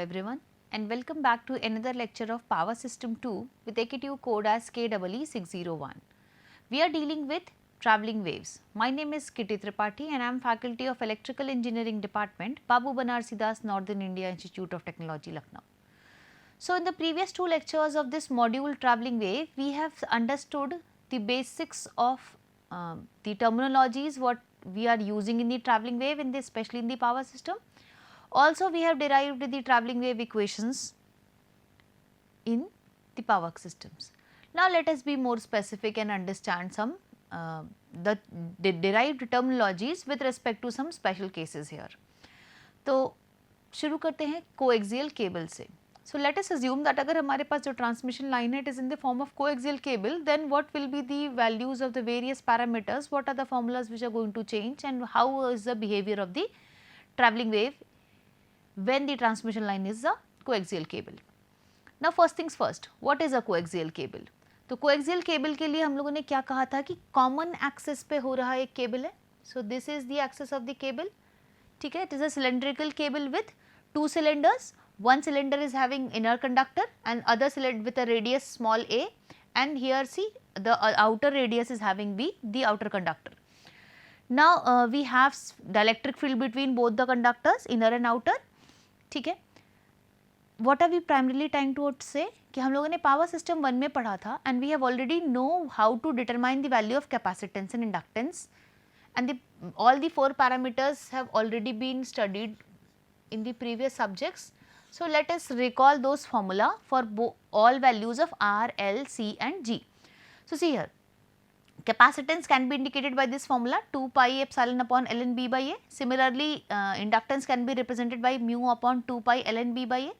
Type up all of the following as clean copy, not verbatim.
everyone, and welcome back to another lecture of Power System 2 with AKTU code as KEE601. We are dealing with travelling waves. My name is Kitty Tripathi and I am faculty of Electrical Engineering Department, Babu Banarsi Das, Northern India Institute of Technology, Lucknow. So, in the previous two lectures of this module travelling wave, we have understood the basics of the terminologies what we are using in the travelling wave, especially in the power system. Also, we have derived the travelling wave equations in the power systems. Now, let us be more specific and understand some the derived terminologies with respect to some special cases here. तो शुरू करते हैं coaxial cable से. So, let us assume that अगर हमारे पास जो transmission line है, it is in the form of coaxial cable, then what will be the values of the various parameters, what are the formulas which are going to change and how is the behavior of the travelling wave when the transmission line is a coaxial cable. Now first things first, what is a coaxial cable? तो coaxial cable के लिए हम लोगों ने क्या कहा था कि common axis पे हो रहा एक cable है. So this is the axis of the cable. ठीक है, it is a cylindrical cable with two cylinders. One cylinder is having inner conductor and other cylinder with a radius small a, and here see the outer radius is having b, the outer conductor. Now we have dielectric field between both the conductors, inner and outer. ठीक है, what are we primarily trying to say कि हम लोगों ने power system 1 में पढ़ा था and we have already know how to determine the value of capacitance and inductance and all the 4 parameters have already been studied in the previous subjects. So let us recall those formula for all values of R, L, C and G. So see here, capacitance can be indicated by this formula 2 pi epsilon upon ln b by a. Similarly, inductance can be represented by mu upon 2 pi ln b by a.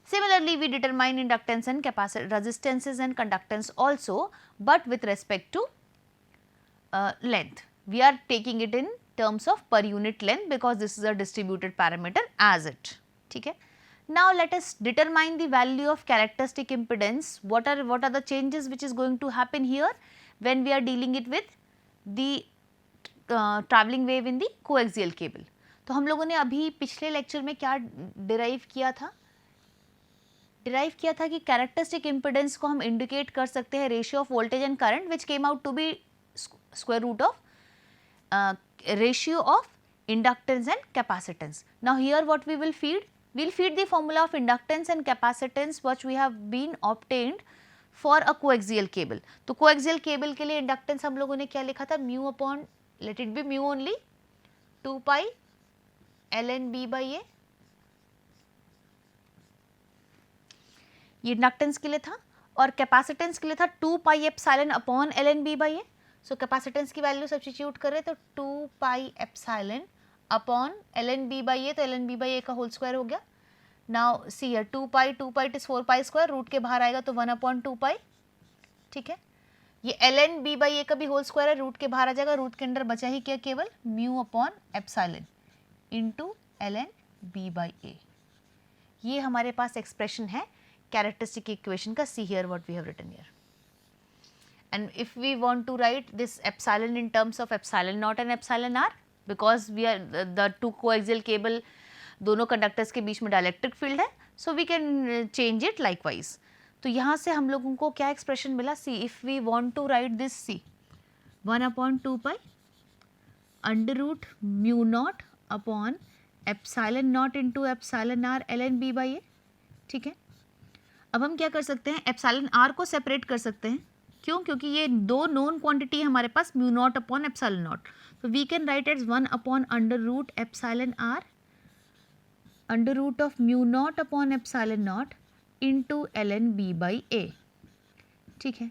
Similarly, we determine inductance and resistances and conductance also, but with respect to length. We are taking it in terms of per unit length because this is a distributed parameter as it. Okay. Now let us determine the value of characteristic impedance. What are the changes which is going to happen here when we are dealing it with the travelling wave in the coaxial cable. तो हम लोगों ने अभी पिछले lecture में क्या derive किया था कि कैरेक्टरिस्टिक इम्पिडेंस को हम इंडिकेट कर सकते हैं ratio of voltage and current which came out to be square root of ratio of inductance and capacitance. Now here what we will feed, we'll feed the formula of inductance and capacitance which we have been obtained for a coaxial cable. तो coaxial cable के लिए inductance हम लोगों ने क्या लिखा था, mu upon, let it be mu only, 2 pi ln b by a. ये inductance के लिए था और capacitance के लिए था 2 pi epsilon upon ln b by a. So capacitance की वैल्यू सब्स्टिट्यूट करें तो 2 pi epsilon upon ln b by a, तो ln b by a का होल स्क्वायर हो गया. नाउ सी है 2 pi it is 4 pi square, root के बाहर आएगा तो 1 अपॉन 2 pi. ठीक है, ये ln b by a का भी होल स्क्वायर है, रूट के बाहर आ जाएगा, रूट के अंदर बचा ही क्या केवल mu upon epsilon into ln b by a. ये हमारे पास एक्सप्रेशन है कैरेक्टरिस्टिक इक्वेशन का. See here what we have written here. And if we want to write this epsilon in terms of epsilon naught and epsilon r, because we are the two coaxial cable, दोनों conductors के बीच में dielectric field है, so we can change it likewise. तो यहाँ से हम लोगों को क्या एक्सप्रेशन मिला, see if we want to write this, see 1 upon 2 pi under root mu not upon epsilon not into epsilon r ln b by a. ठीक है, अब हम क्या कर सकते हैं, एप्सिलॉन आर को सेपरेट कर सकते हैं. क्यों? क्योंकि ये दो नोन क्वांटिटी हमारे पास mu not upon epsilon not. So we can write as 1 upon under root epsilon r under root of mu naught upon epsilon naught into ln b by a. ठीक है,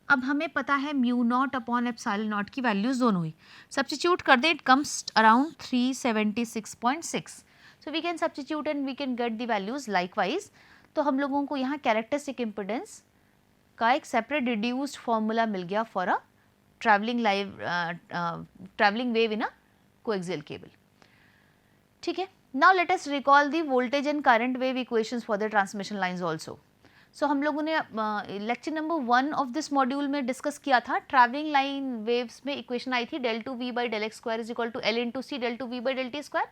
अब हमें पता है mu not upon epsilon naught की values दोनों ही. Substitute कर दें, it comes around 376.6. So we can substitute and we can get the values likewise. तो हम लोगों को यहाँ कैरेक्टरिस्टिक इम्पिडेंस का एक सेपरेट रिड्यूस्ड फॉर्मूला मिल गया for a travelling wave in a coaxial cable. ठीक है, now let us recall the voltage and current wave equations for the transmission lines also. So हम लोगों ने lecture number 1 of this module में discuss किया था. Travelling line waves में equation आई थी del 2 v by del x square is equal to L into C del 2 v by del t square.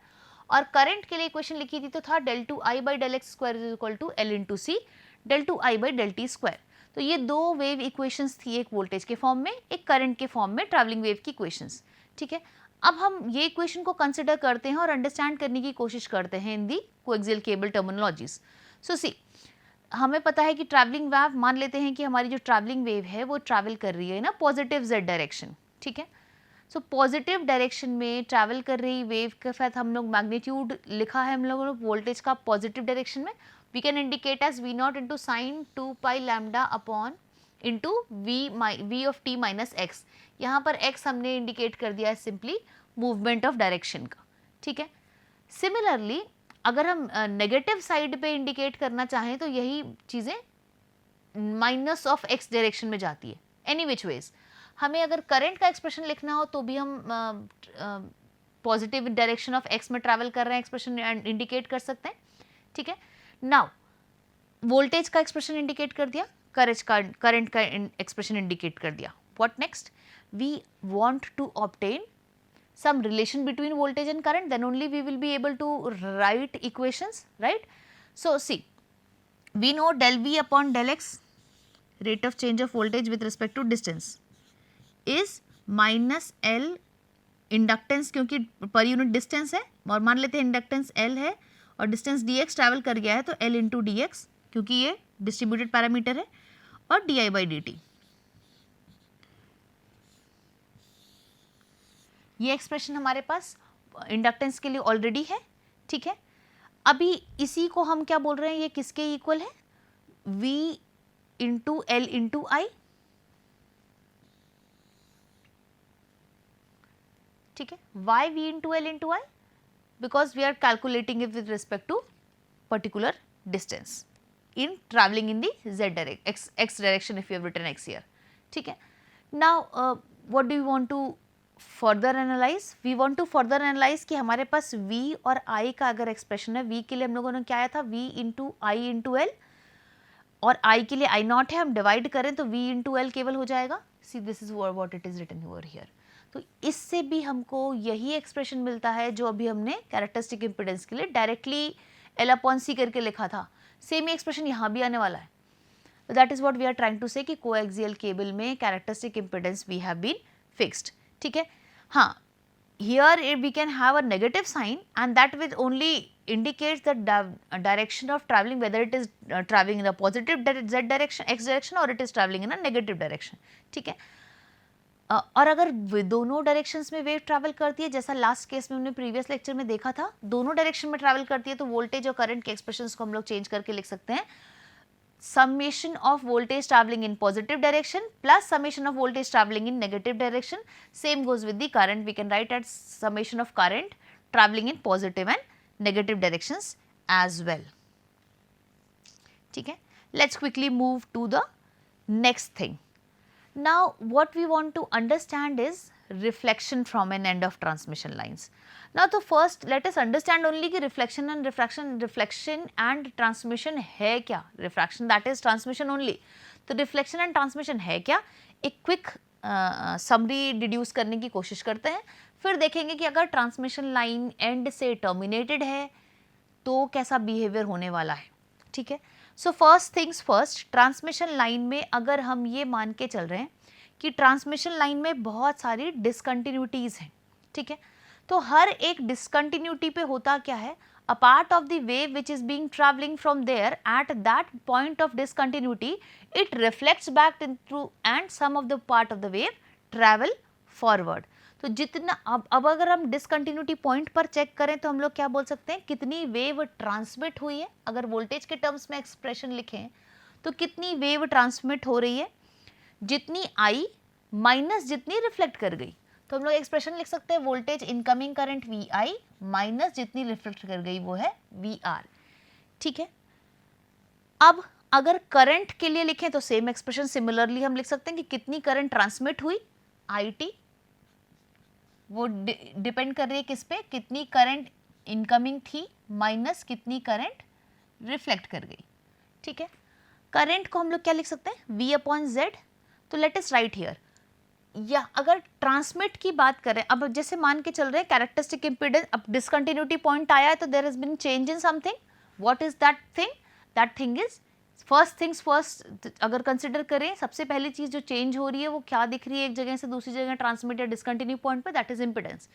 और current के लिए इक्वेशन लिखी थी तो था del two I by del x square is equal to L into C del two I by del t square. तो ये दो वेव इक्वेशंस थी, एक वोल्टेज के फॉर्म में, एक करंट के फॉर्म में, ट्रैवलिंग वेव की इक्वेशंस। ठीक है, अब हम ये इक्वेशन को कंसिडर करते हैं और अंडरस्टैंड करने की कोशिश करते हैं इन दी कोएक्सियल केबल टर्मिनोलॉजीज। सो सी, हमें पता है कि ट्रैवलिंग वेव, मान लेते हैं कि हमारी जो ट्रैवलिंग वेव है वो ट्रैवल कर रही है ना पॉजिटिव जेड डायरेक्शन। ठीक है, सो पॉजिटिव डायरेक्शन में ट्रैवल कर रही वेव के साथ हम लोग मैग्नीट्यूड लिखा है हम लोगों ने वोल्टेज का पॉजिटिव डायरेक्शन में, we can indicate as V naught into sine 2 pi lambda upon into V of t minus x. यहाँ पर x हमने इंडिकेट कर दिया है सिंपली मूवमेंट ऑफ डायरेक्शन का। ठीक है, सिमिलरली अगर हम नेगेटिव साइड पे इंडिकेट करना चाहें तो यही चीज़ें माइनस ऑफ x डायरेक्शन में जाती है। एनी विच वेज हमें अगर करंट का एक्सप्रेशन लिखना हो तो भी हम पॉजिटिव डायरेक्शन ऑफ x में ट्रैवल कर रहे हैं एक्सप्रेशन इंडिकेट कर सकते हैं। ठीक है, नाउ वोल्टेज का एक्सप्रेशन इंडिकेट कर दिया, करंट का एक्सप्रेशन इंडिकेट कर दिया। What next? We want to obtain some relation between voltage and current, then only we will be able to write equations, right? So see, we know del V upon del X, rate of change of voltage with respect to distance, is minus L inductance, क्योंकि per unit distance है और मान लेते हैं inductance L है और distance dx travel कर गया है तो L into dx, क्योंकि ये distributed parameter है, और di by dt। ये एक्सप्रेशन हमारे पास इंडक्टेंस के लिए ऑलरेडी है। ठीक है, अभी इसी को हम क्या बोल रहे हैं, ये किसके इक्वल है? V into L into I. ठीक है, why V into L into I? Because we are calculating it with respect to particular distance in traveling in the z direction, x direction if you have written x here. ठीक है, now what do you want to further analyze? We want to further analyze कि हमारे पास v और i का अगर expression है, v के लिए हम लोगों ने क्या आया था, v इंटू आई इंटू एल, और i के लिए i नॉट है, हम डिवाइड करें तो v इंटू एल केवल हो जाएगा। See this is what it is written over here. तो इससे भी हमको यही एक्सप्रेशन मिलता है जो अभी हमने कैरेक्टरिस्टिक इम्पिडेंस के लिए डायरेक्टली एल अपॉन सी करके लिखा था, सेम ही एक्सप्रेशन यहाँ भी आने वाला है। तो that is what we are trying to say कि कोएक्सियल केबल में characteristic impedance we have been fixed. ठीक है, हाँ, here we can have a negative sign and that will only indicates the direction of traveling, whether it is traveling in a positive z direction, x direction, or it is traveling in a negative direction. ठीक है, और अगर दोनों directions में wave travel करती है, जैसा last case में हमने प्रीवियस लेक्चर में देखा था, दोनों डायरेक्शन में ट्रैवल करती है, तो वोल्टेज और करंट के एक्सप्रेशंस को हम लोग चेंज करके लिख सकते हैं, summation of voltage traveling in positive direction plus summation of voltage traveling in negative direction. Same goes with the current, we can write as summation of current traveling in positive and negative directions as well. ठीक है, let's quickly move to the next thing. Now what we want to understand is reflection from an end of transmission lines. Now तो first let us understand only कि reflection and reflection and transmission है क्या? Refraction that is transmission only. तो reflection and transmission है क्या? एक quick summary deduce करने की कोशिश करते हैं, फिर देखेंगे कि अगर transmission line end से terminated है तो कैसा behavior होने वाला है। ठीक है, so first things first, transmission line में अगर हम ये मान के चल रहे हैं कि ट्रांसमिशन लाइन में बहुत सारी डिसकंटिन्यूटीज हैं। ठीक है, तो हर एक डिसकंटिन्यूटी पे होता क्या है, a part of the wave which is being travelling from there at that point of discontinuity, it reflects back into and some of the part of the wave travel forward. तो जितना अब अगर हम discontinuity point पर check करें तो हम लोग क्या बोल सकते हैं, कितनी वेव ट्रांसमिट हुई है। अगर वोल्टेज के टर्म्स में एक्सप्रेशन लिखें तो कितनी वेव ट्रांसमिट हो रही है, जितनी आई माइनस जितनी रिफ्लेक्ट कर गई। तो हम लोग एक्सप्रेशन लिख सकते हैं voltage incoming current V I minus जितनी रिफ्लेक्ट कर गई वो है वी आर। ठीक है, अब अगर करंट के लिए लिखें तो सेम एक्सप्रेशन सिमिलरली हम लिख सकते हैं कि कितनी करंट ट्रांसमिट हुई, आई टी, वो डिपेंड कर रही है किस पे, कितनी करंट इनकमिंग थी माइनस कितनी करंट रिफ्लेक्ट कर गई। ठीक है, करंट को हम लोग क्या लिख सकते हैं, V अपॉन Z। तो लेट अस राइट हियर या अगर ट्रांसमिट की बात करें, अब जैसे मान के चल रहे हैं कैरेक्टरिस्टिक इम्पीडेंस, अब डिसकंटिन्यूटी पॉइंट आया है तो there has been change in something. What is that thing? That thing is first things first. अगर कंसिडर करें सबसे पहली चीज जो चेंज हो रही है वो क्या दिख रही है एक जगह से दूसरी जगह ट्रांसमिट या डिसकंटिन्यू पॉइंट पे, दैट इज इम्पीडेंस.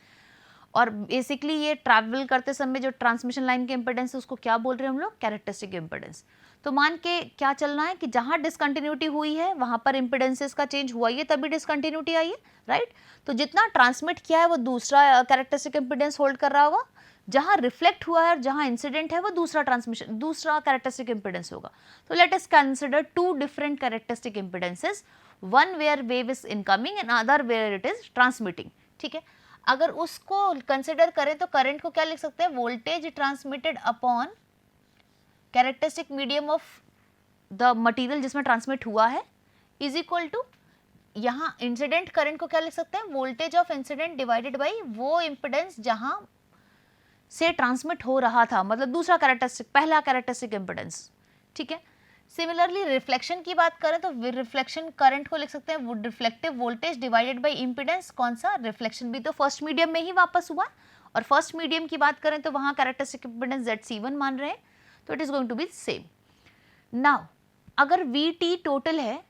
और बेसिकली ये ट्रैवल करते समय जो ट्रांसमिशन लाइन के इम्पीडेंस है उसको क्या बोल रहे हैं हम लोग? Characteristic impedance. तो मान के क्या चलना है कि जहां डिसकंटिन्यूटी हुई है वहां पर इम्पीडेंसेस का चेंज हुआ ही है तभी डिसकंटिन्यूटी आई है, राइट? तो जितना ट्रांसमिट किया है वो दूसरा कैरेक्टरिस्टिक इम्पीडेंस होल्ड कर रहा होगा, जहां रिफ्लेक्ट हुआ है और जहां इंसिडेंट है वो दूसरा कैरेक्टरिस्टिक इम्पीडेंस होगा. तो let us consider two different characteristic impedances, one where wave is incoming and other where it is transmitting. ठीक है, अगर उसको कंसिडर करें तो करंट को क्या लिख सकते हैं? Voltage transmitted upon characteristic medium of the material जिसमें ट्रांसमिट हुआ है इज इक्वल टू, यहाँ इंसिडेंट करंट को क्या लिख सकते हैं? Voltage of incident divided by वो इम्पीडेंस जहां से ट्रांसमिट हो रहा था, मतलब दूसरा कैरेक्टरिस्टिक, पहला कैरेक्टरिस्टिक इम्पीडेंस. ठीक है. सिमिलरली रिफ्लेक्शन की बात करें तो रिफ्लेक्शन करंट को लिख सकते हैं reflective voltage divided by impedance. कौन सा? रिफ्लेक्शन भी तो फर्स्ट मीडियम में ही वापस हुआ, और फर्स्ट मीडियम की बात करें तो वहां कैरेक्टरिस्टिक इम्पीडेंस ZC1 मान रहे हैं, तो it is going to be same. Now अगर VT टोटल है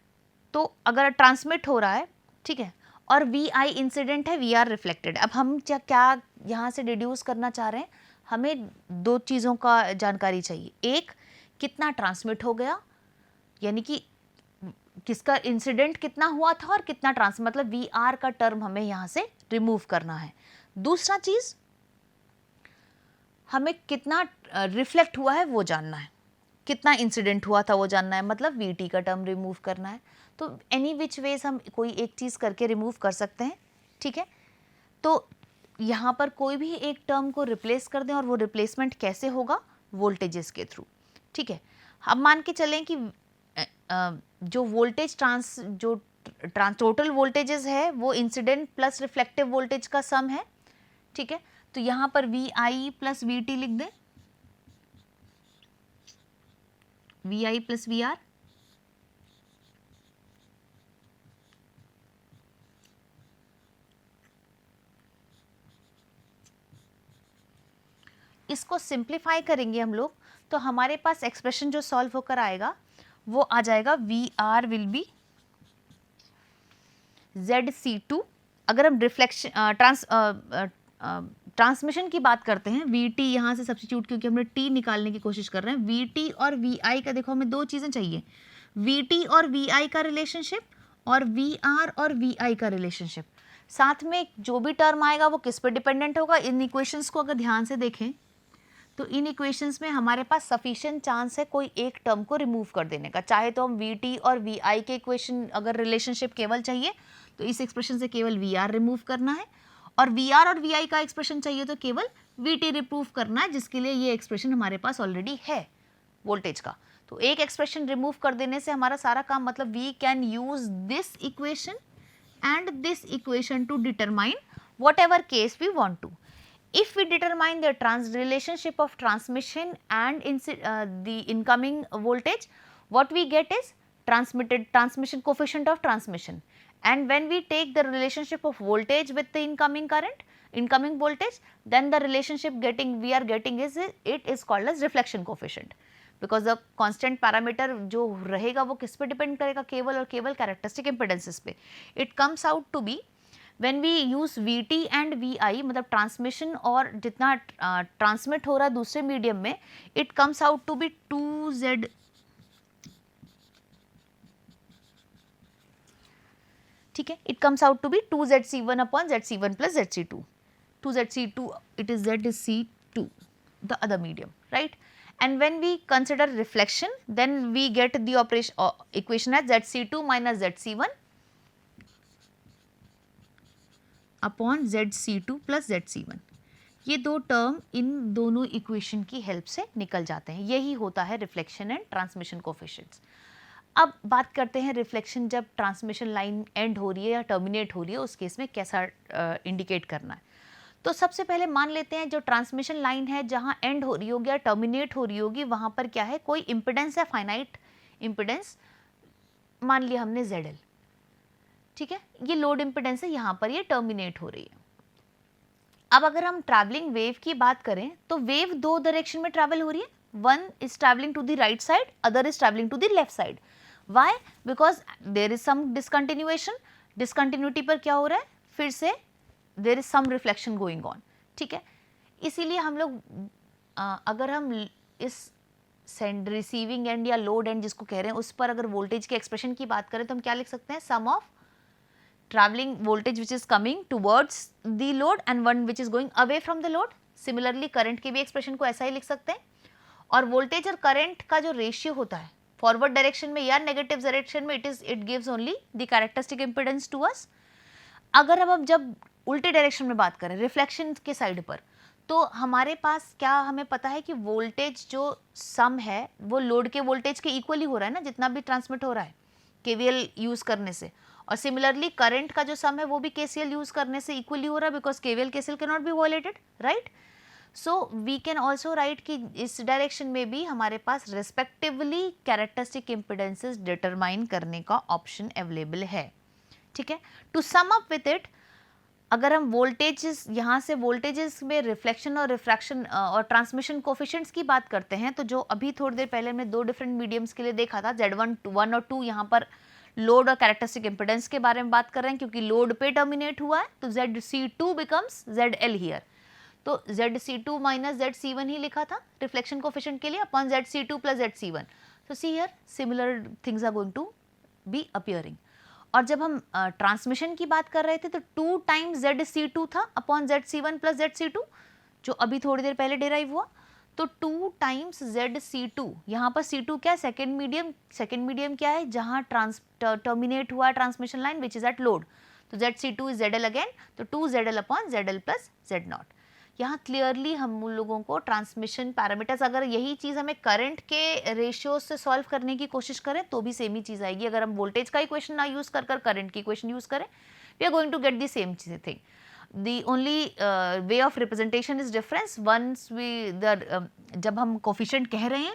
तो अगर ट्रांसमिट हो रहा है, ठीक है, और VI इंसिडेंट है, VR रिफ्लेक्टेड. अब हम क्या यहाँ से डिड्यूस करना चाह रहे हैं? हमें दो चीज़ों का जानकारी चाहिए. एक, कितना ट्रांसमिट हो गया, यानी कि किसका इंसिडेंट कितना हुआ था और कितना मतलब VR का टर्म हमें यहाँ से रिमूव करना है. दूसरा चीज़, हमें कितना रिफ्लेक्ट हुआ है वो जानना है, कितना इंसिडेंट हुआ था वो जानना है, मतलब VT का टर्म रिमूव करना है. तो एनी विच वेज हम कोई एक चीज़ करके रिमूव कर सकते हैं. ठीक है, तो यहाँ पर कोई भी एक टर्म को रिप्लेस कर दें, और वो रिप्लेसमेंट कैसे होगा? वोल्टेजेस के थ्रू. ठीक है, हम मान के चलें कि जो वोल्टेज टोटल वोल्टेजेस है वो इंसिडेंट प्लस रिफ्लेक्टिव वोल्टेज का सम है. ठीक है, तो यहाँ पर VI प्लस VT लिख दें, VI प्लस VR. इसको सिंप्लीफाई करेंगे हम लोग तो हमारे पास एक्सप्रेशन जो सॉल्व होकर आएगा वो आ जाएगा VR विल बी ZC2. अगर हम रिफ्लेक्शन ट्रांसमिशन की बात करते हैं, VT यहाँ से सब्स्टिट्यूट, क्योंकि हमने T निकालने की कोशिश कर रहे हैं. VT और VI का देखो हमें दो चीज़ें चाहिए, VT और VI का रिलेशनशिप और VR और VI का रिलेशनशिप. साथ में जो भी टर्म आएगा वो किस पर डिपेंडेंट होगा? इन इक्वेशंस को अगर ध्यान से देखें तो इन इक्वेशंस में हमारे पास सफिशिएंट चांस है कोई एक टर्म को रिमूव कर देने का. चाहे तो हम VT और VI के इक्वेशन अगर रिलेशनशिप केवल चाहिए तो इस एक्सप्रेशन से केवल VR रिमूव करना है, और VR और VI का एक्सप्रेशन चाहिए तो केवल VT रिमूव करना है, जिसके लिए ये एक्सप्रेशन हमारे पास ऑलरेडी है वोल्टेज का. तो एक एक्सप्रेशन रिमूव कर देने से हमारा सारा काम, मतलब we can use this equation and this equation to determine whatever case we want to. If we determine the relationship of transmission and the incoming voltage, what we get is transmission coefficient of transmission. And when we take the relationship of voltage with the incoming current, incoming voltage, then the relationship we are getting is, it is called as reflection coefficient. Because the constant parameter जो रहेगा वो किस पे depend करेगा? केवल और केवल characteristic impedances पे. It comes out to be when we use VT and VI, मतलब ट्रांसमिशन और जितना ट्रांसमिट हो रहा है दूसरे मीडियम में, it comes out to be 2Z. ठीक है, it comes out to be 2ZC1 upon ZC1 plus ZC2. 2ZC2, it is ZC2, the other medium, right? And when we consider reflection, then we get the equation as ZC2 minus ZC1 upon ZC2 plus ZC1. ये दो term in दोनों equation की help से निकल जाते हैं. यही होता है रिफ्लेक्शन एंड ट्रांसमिशन कोफिशिएंट्स. अब बात करते हैं रिफ्लेक्शन जब ट्रांसमिशन लाइन एंड हो रही है या टर्मिनेट हो रही है, उस केस में कैसा इंडिकेट करना है. तो सबसे पहले मान लेते हैं जो ट्रांसमिशन लाइन है जहां एंड हो रही होगी या टर्मिनेट हो रही होगी वहां पर क्या है? कोई इम्पिडेंस है, फाइनाइट इम्पिडेंस, मान लिया हमने ZL. ठीक है, ये लोड इम्पिडेंस है, यहाँ पर ये टर्मिनेट हो रही है। अब अगर हम ट्रैवलिंग वेव की बात करें तो वेव दो डायरेक्शन में ट्रैवल हो रही है, one is travelling to the right side, other is travelling to the left side. Why? Because there is some discontinuation, discontinuity पर क्या हो रहा है, फिर से there is some reflection going on, ठीक है। इसीलिए हम लोग अगर हम इस सेंड रिसीविंग एंड या लोड एंड जिसको कह रहे हैं उस पर अगर वोल्टेज के एक्सप्रेशन की बात करें तो हम क्या लिख सकते हैं, सम of traveling voltage which is coming towards the load and one which is going away from the load। Similarly current के भी expression को ऐसा ही लिख सकते हैं। और voltage और current का जो ratio होता है फॉरवर्ड डायरेक्शन में या नेगेटिव डायरेक्शन में, it gives only the characteristic impedance to us. अगर अब जब उल्टे डायरेक्शन में बात करें रिफ्लेक्शन के साइड पर, तो हमारे पास क्या हमें पता है कि वोल्टेज जो सम है वो लोड के वोल्टेज के इक्वली हो रहा है ना, जितना भी ट्रांसमिट हो रहा है केवीएल यूज करने से। और सिमिलरली करंट का जो सम है वो भी केसीएल यूज करने से इक्वली हो रहा है, because KVL KCL can not be violated, right. So we can also write कि इस डायरेक्शन में भी हमारे पास रेस्पेक्टिवली कैरेक्टरिस्टिक इम्पिडेंसेस डिटरमाइन करने का ऑप्शन अवेलेबल है, ठीक है। To sum up with it, अगर हम वोल्टेजेस यहाँ से वोल्टेजेस में रिफ्लेक्शन और रिफ्रैक्शन और ट्रांसमिशन कोफिशिएंट्स की बात करते हैं, तो जो अभी थोड़ी देर पहले हमने दो डिफरेंट मीडियम्स के लिए देखा था, Z1 1 और 2, यहाँ पर लोड और कैरेक्टरिस्टिक इम्पिडेंस के बारे में बात कर रहे हैं क्योंकि लोड पे टर्मिनेट हुआ है, तो ZC2 बिकम्स ZL हियर। तो ZC2 माइनस ZC1 ही लिखा था रिफ्लेक्शन कोफिशिएंट के लिए अपॉन ZC2 प्लस ZC1। तो see here similar things are going to be appearing. और जब हम ट्रांसमिशन की बात कर रहे थे तो 2 टाइम्स ZC2 था अपॉन ZC1 प्लस ZC2, जो अभी थोड़ी देर पहले डिराइव हुआ। तो 2 टाइम्स ZC2, यहाँ पर C2 क्या है, सेकेंड मीडियम क्या है, जहाँ टर्मिनेट हुआ transmission line which is at load, तो ZC2 इज ZL अगेन, तो 2 ZL upon ZL plus Z0। यहाँ क्लियरली हम उन लोगों को ट्रांसमिशन पैरामीटर्स, अगर यही चीज़ हमें करंट के रेशियो से सॉल्व करने की कोशिश करें तो भी सेम ही चीज़ आएगी। अगर हम वोल्टेज का इक्वेशन ना यूज़ कर करंट की इक्वेशन यूज़ करें, we are going to get the same thing. The only way of representation is difference। Once जब हम कोफिशिएंट कह रहे हैं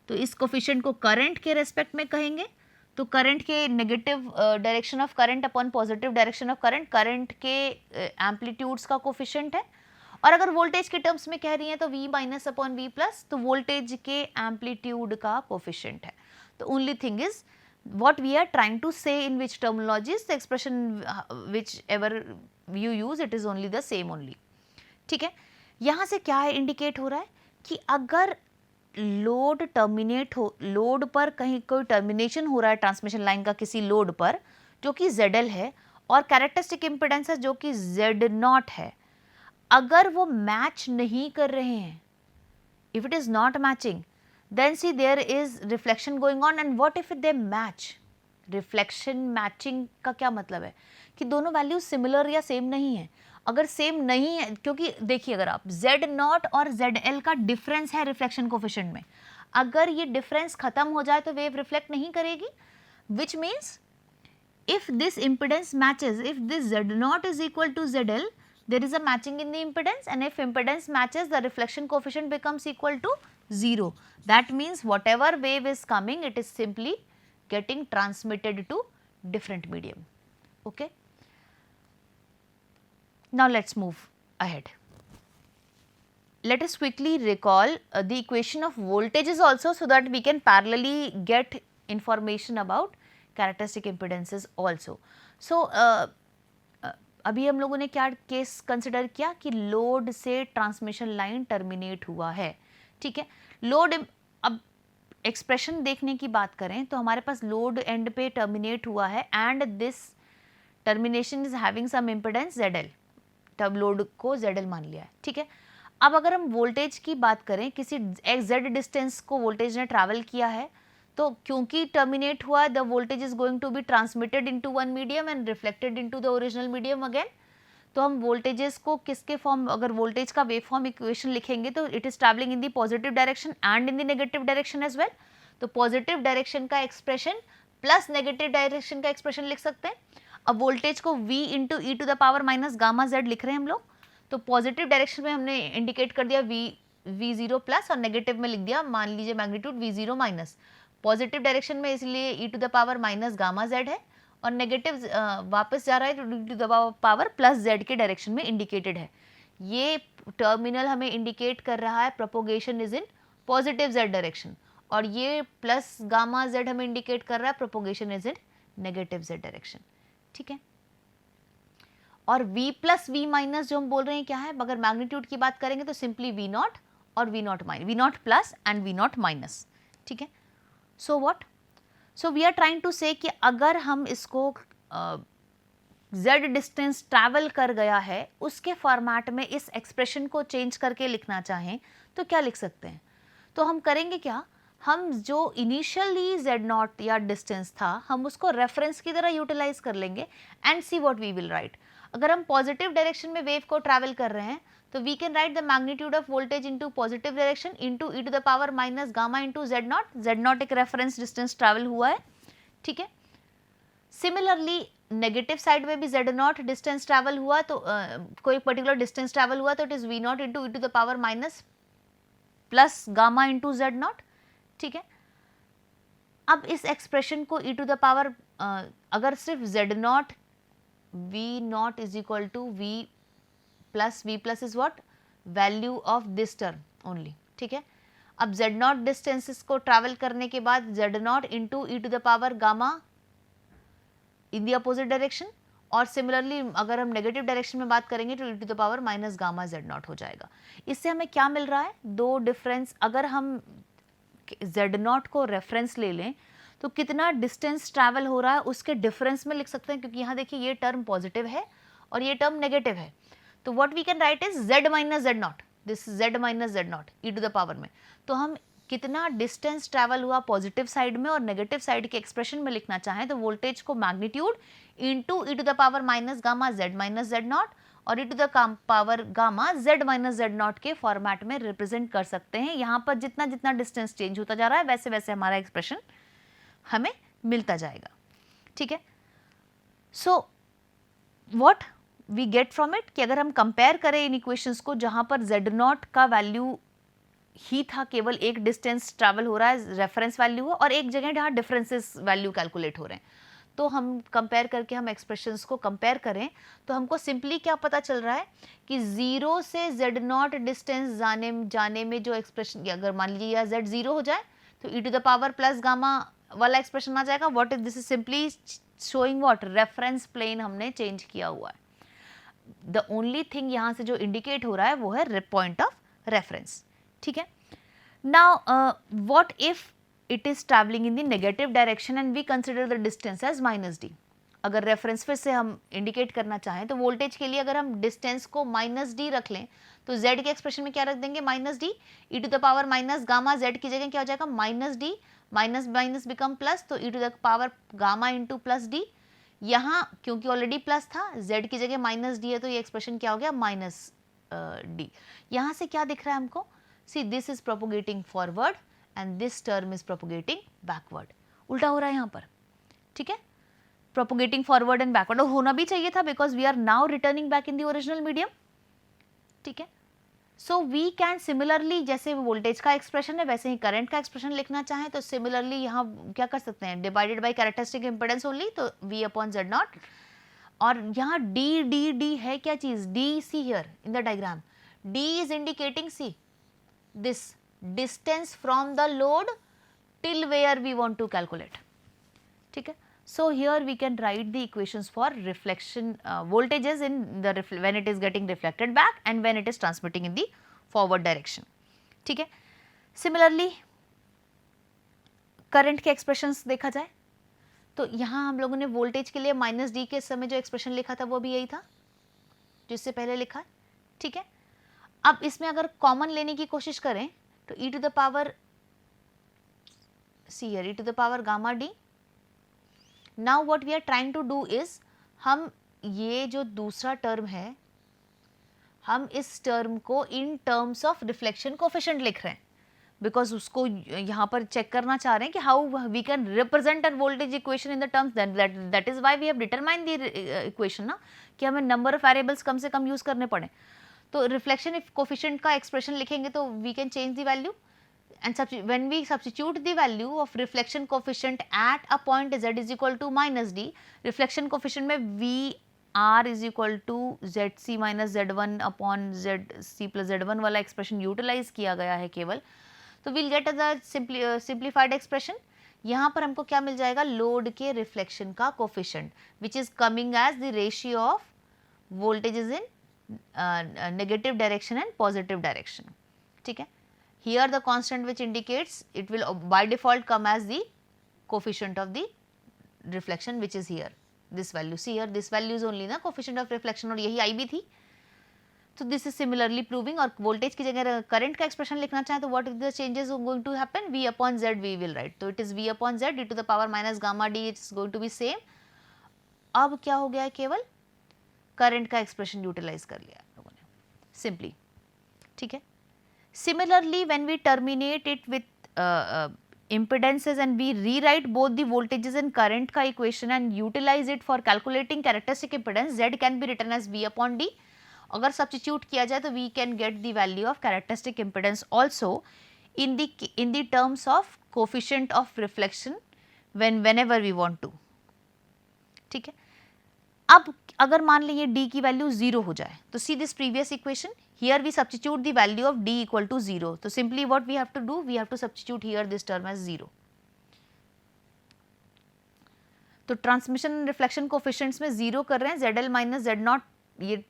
तो इस कोफिशिएंट को करंट के रेस्पेक्ट में कहेंगे, तो करंट के negative direction of current upon positive direction of current के एम्पलीट्यूड्स का कोफिशिएंट है। और अगर वोल्टेज के टर्म्स में कह रही हैं तो V minus upon V plus, तो वोल्टेज के एम्पलीट्यूड का कोफिशिएंट है। तो only thing is what we are trying to say in which terminologies, the expression whichever you use, it is only the same only, ठीक है। यहाँ से क्या है इंडिकेट हो रहा है कि अगर लोड टर्मिनेट हो, लोड पर कहीं कोई टर्मिनेशन हो रहा है ट्रांसमिशन लाइन का किसी लोड पर जो कि ZL है और कैरेक्टरिस्टिक इम्पिडेंस है जो कि Z0 है, अगर वो मैच नहीं कर रहे हैं, if it is not matching, then see there is reflection going on, and what if they match? Reflection matching का क्या मतलब है कि दोनों वैल्यूज सिमिलर या सेम नहीं है। अगर सेम नहीं है, क्योंकि देखिए अगर आप Z0 और ZL का डिफरेंस है रिफ्लेक्शन कोफिशिएंट में, अगर ये डिफरेंस खत्म हो जाए तो वेव रिफ्लेक्ट नहीं करेगी, which means if this impedance matches, if this Z0 is equal to ZL, there is a matching in the impedance, and if impedance matches, the reflection coefficient becomes equal to 0. That means whatever wave is coming, it is simply getting transmitted to different medium. Okay. Now let's move ahead. Let us quickly recall the equation of voltages also, so that we can parallelly get information about characteristic impedances also. So अभी हम लोगों ने क्या case consider किया कि load से transmission line terminate हुआ है, ठीक है। लोड, अब एक्सप्रेशन देखने की बात करें तो हमारे पास लोड एंड पे टर्मिनेट हुआ है and this termination is having some impedance ZL, तब लोड को ZL मान लिया है, ठीक है। अब अगर हम वोल्टेज की बात करें, किसी Z डिस्टेंस को वोल्टेज ने ट्रैवल किया है, तो क्योंकि टर्मिनेट हुआ, the voltage is going to be transmitted into one medium and reflected into the original medium again. तो हम वोल्टेजेस को किसके फॉर्म, अगर वोल्टेज का वेव फॉर्म इक्वेशन लिखेंगे तो it is travelling in the positive direction and in the negative direction as well. तो positive direction का एक्सप्रेशन प्लस नेगेटिव डायरेक्शन का एक्सप्रेशन लिख सकते हैं। अब वोल्टेज को V into e to the power minus gamma Z लिख रहे हैं हम लोग, तो पॉजिटिव डायरेक्शन में हमने इंडिकेट कर दिया V0 प्लस और नेगेटिव में लिख दिया मान लीजिए magnitude V0 minus. Positive direction में इसलिए e to the power minus gamma Z है और नेगेटिव वापस जा रहा है तो d to the power plus z के डायरेक्शन में इंडिकेटेड है। ये टर्मिनल हमें इंडिकेट कर रहा है propagation is in positive z direction, और ये प्लस गामा जेड हमें इंडिकेट कर रहा है propagation is in negative z direction. ठीक है, और v प्लस वी माइनस जो हम बोल रहे हैं क्या है, अगर मैग्नीट्यूड की बात करेंगे तो सिंपली v नॉट और v naught minus, v naught plus and v naught minus. ठीक है, so what, so we are trying to say कि अगर हम इसको z डिस्टेंस ट्रैवल कर गया है उसके फॉर्मेट में इस एक्सप्रेशन को चेंज करके लिखना चाहें तो क्या लिख सकते हैं। तो हम करेंगे क्या, हम जो इनिशियली z नॉट या डिस्टेंस था हम उसको रेफरेंस की तरह यूटिलाइज कर लेंगे and see what we will write. अगर हम पॉजिटिव डायरेक्शन में वेव को ट्रैवल कर रहे हैं तो we can write the magnitude of voltage into positive direction into e to the power minus gamma into z naught एक रेफरेंस डिस्टेंस ट्रैवल हुआ है। ठीक है, सिमिलरली नेगेटिव साइड में भी z नॉट डिस्टेंस ट्रैवल हुआ तो कोई पर्टिकुलर डिस्टेंस ट्रैवल हुआ तो it is v naught into e to the power minus plus gamma into z naught. ठीक है, अब इस एक्सप्रेशन को ई टू द पावर अगर सिर्फ z not v not is equal to v plus is what value of this term only. ठीक है, अब z नॉट डिस्टेंसेस को ट्रैवल करने के बाद z not into e to the power gamma in the opposite direction, और similarly अगर हम नेगेटिव डायरेक्शन में बात करेंगे तो e to the power minus gamma z not हो जाएगा। इससे हमें क्या मिल रहा है, दो डिफरेंस, अगर हम z नॉट को रेफरेंस ले लें तो कितना डिस्टेंस ट्रैवल हो रहा है उसके डिफरेंस में लिख सकते हैं, क्योंकि यहाँ देखिए ये टर्म पॉजिटिव है और ये टर्म नेगेटिव है। तो what we can write is z minus z naught, this z minus z naught e to the power में, तो हम कितना डिस्टेंस ट्रैवल हुआ पॉजिटिव साइड में और नेगेटिव साइड के एक्सप्रेशन में लिखना चाहें तो वोल्टेज को magnitude into e to the power minus gamma z minus z not और e to the power gamma z minus z not के फॉर्मेट में रिप्रेजेंट कर सकते हैं। यहाँ पर जितना जितना डिस्टेंस चेंज होता जा रहा है वैसे वैसे हमारा एक्सप्रेशन हमें मिलता जाएगा। ठीक है, so what we get from it कि अगर हम कंपेयर करें इन इक्वेशंस को जहां पर z नॉट का वैल्यू ही था, केवल एक डिस्टेंस ट्रैवल हो रहा है रेफरेंस वैल्यू है, और एक जगह जहाँ डिफरेंसेस वैल्यू कैलकुलेट हो रहे हैं, तो हम कंपेयर करके हम एक्सप्रेशंस को कंपेयर करें तो हमको सिंपली क्या पता चल रहा है कि 0 से z नॉट डिस्टेंस जाने में जो एक्सप्रेशन, अगर मान लीजिए z 0 हो जाए तो e to the power plus gamma वाला एक्सप्रेशन आ जाएगा। What is this, is simply showing what reference plane हमने चेंज किया हुआ है। द ओनली थिंग यहाँ से जो इंडिकेट हो रहा है वो है पॉइंट ऑफ रेफरेंस। ठीक है, now what if it is travelling in the negative direction and we consider the distance as minus d. अगर रेफरेंस फिर से हम इंडिकेट करना चाहें तो वोल्टेज के लिए अगर हम डिस्टेंस को माइनस डी रख लें तो z के एक्सप्रेशन में क्या रख देंगे, minus d e to the power minus gamma, z की जगह क्या हो जाएगा minus d, minus minus become plus, तो e to the power gamma into plus d. यहाँ क्योंकि ऑलरेडी प्लस था z की जगह माइनस डी है तो ये एक्सप्रेशन क्या हो गया माइनस डी। यहाँ से क्या दिख रहा है हमको, सी this is propagating forward and this term is propagating backward, उल्टा हो रहा है यहाँ पर। ठीक है, प्रोपोगेटिंग फॉरवर्ड एंड बैकवर्ड, और होना भी चाहिए था because we are now returning back in the original medium. ठीक है, सो वी कैन सिमिलरली, जैसे वोल्टेज का एक्सप्रेशन है वैसे ही करंट का एक्सप्रेशन लिखना चाहें तो सिमिलरली यहाँ क्या कर सकते हैं, divided by characteristic impedance only, तो v अपॉन z नॉट, और यहाँ d है क्या चीज, d see here in the diagram, d is indicating see this distance from the load till where we want to calculate. ठीक है, so here we can write the equations for reflection voltages in the when it is getting reflected back and when it is transmitting in the forward direction. ठीक है, similarly current के expressions देखा जाए तो यहाँ हम लोगों ने वोल्टेज के लिए माइनस डी के समय जो एक्सप्रेशन लिखा था वो भी यही था जिससे पहले लिखा है। ठीक है, अब इसमें अगर कॉमन लेने की कोशिश करें तो e to the power see here e to the power gamma d. Now what we are trying to do is, हम ये जो दूसरा टर्म है हम इस टर्म को इन टर्म्स ऑफ रिफ्लेक्शन कोएफिशिएंट लिख रहे हैं बिकॉज उसको यहाँ पर चेक करना चाह रहे हैं कि how we can represent a voltage equation in the terms, that is why we have determined the equation ना, कि हमें नंबर ऑफ वेरिएबल्स कम से कम यूज करने पड़े। तो रिफ्लेक्शन कोएफिशिएंट का एक्सप्रेशन लिखेंगे तो we can change the value and when we substitute the value of reflection coefficient at a point z is equal to minus d, reflection coefficient में VR is equal to zc minus z1 upon zc plus z1 वाला expression utilize किया गया है केवल, तो we'll get the simplified expression. यहाँ पर हमको क्या मिल जाएगा, लोड के रिफ्लेक्शन का coefficient which is coming as the ratio of voltages in negative direction and positive direction. ठीक है, here the constant which indicates it will by default come as the coefficient of the reflection which is here this value. See here this value is only ना coefficient of reflection, और यही आई भी थी. तो this is similarly proving. और voltage की जगह करंट का एक्सप्रेशन लिखना चाहें तो what is the changes going to happen, v upon z we will write. तो it is v upon z d to the power minus gamma d, it's going to be same. अब क्या हो गया है, केवल करंट का expression utilise कर लिया लोगों ने सिंपली. ठीक है, similarly when we terminate it with impedances and we rewrite both the voltages and current का equation and utilize it for calculating characteristic impedance, z can be written as v upon d. अगर substitute किया जाए तो we can get the value of characteristic impedance also in the terms of coefficient of reflection whenever we want to. ठीक है, अब अगर मान लीजिए d की वैल्यू 0 हो जाए तो see this previous equation, here we substitute the value of d equal to 0. तो simply what we have to do, we have to substitute here this term as 0. तो ट्रांसमिशन रिफ्लेक्शन कोफिशिएंट्स में 0 कर रहे हैं, ZL minus Z0 ये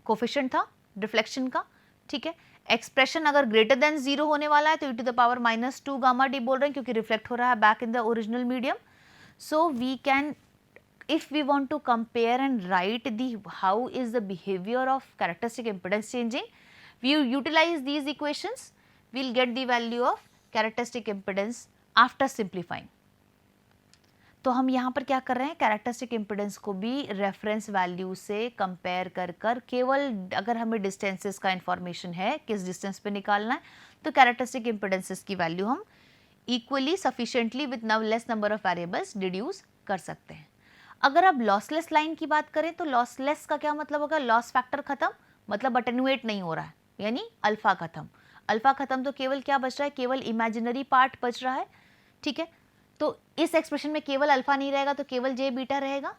coefficient था reflection का. ठीक है, एक्सप्रेशन अगर ग्रेटर देन 0 होने वाला है तो e to the power minus 2 gamma d बोल रहे हैं क्योंकि रिफ्लेक्ट हो रहा है back in the original medium. So we can, if we want to compare and write the how is the behavior of characteristic impedance changing, we utilize these equations, we'll get the value of characteristic impedance after simplifying. तो हम यहाँ पर क्या कर रहे हैं, characteristic impedance को भी रेफरेंस वैल्यू से कंपेयर कर कर, केवल अगर हमें डिस्टेंसेस का इंफॉर्मेशन है किस डिस्टेंस पे निकालना है तो कैरेक्टरिस्टिक इम्पिडेंसेस की वैल्यू हम equally sufficiently with less number of variables deduce कर सकते हैं. अगर आप लॉसलेस लाइन की बात करें तो लॉसलेस का क्या मतलब होगा, लॉस फैक्टर खत्म, मतलब अटेन्यूएट नहीं हो रहा है, यानी अल्फा खत्म. अल्फा खत्म तो केवल क्या बच रहा है, केवल इमेजिनरी पार्ट बच रहा है. ठीक है, तो इस एक्सप्रेशन में केवल अल्फा नहीं रहेगा तो केवल जे बीटा रहेगा.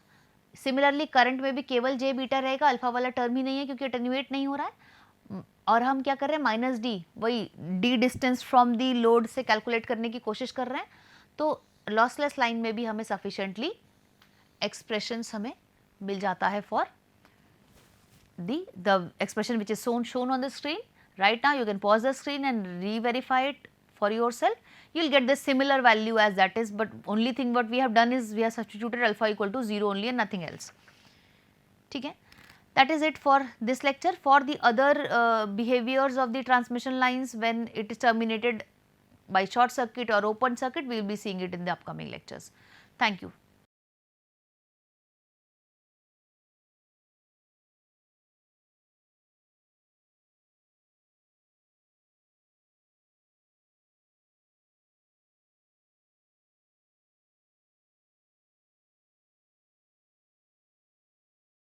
सिमिलरली करंट में भी केवल जे बीटा रहेगा, अल्फा वाला टर्म ही नहीं है क्योंकि अटेन्यूएट नहीं हो रहा है. और हम क्या कर रहे हैं, माइनस डी, वही D distance from the load से कैलकुलेट करने की कोशिश कर रहे हैं. तो लॉसलेस लाइन में भी हमें सफिशिएंटली एक्सप्रेशंस हमें मिल जाता है for the expression which is shown on the screen. Right now you can pause the screen and re-verify it for yourself. You will get the similar value as that is, but only thing what we have done is we have substituted alpha equal to 0 only and nothing else. ठीक है, that is it for this lecture. For the other behaviors of the transmission lines when it is terminated by short circuit or open circuit, we will be seeing it in the upcoming lectures. Thank you.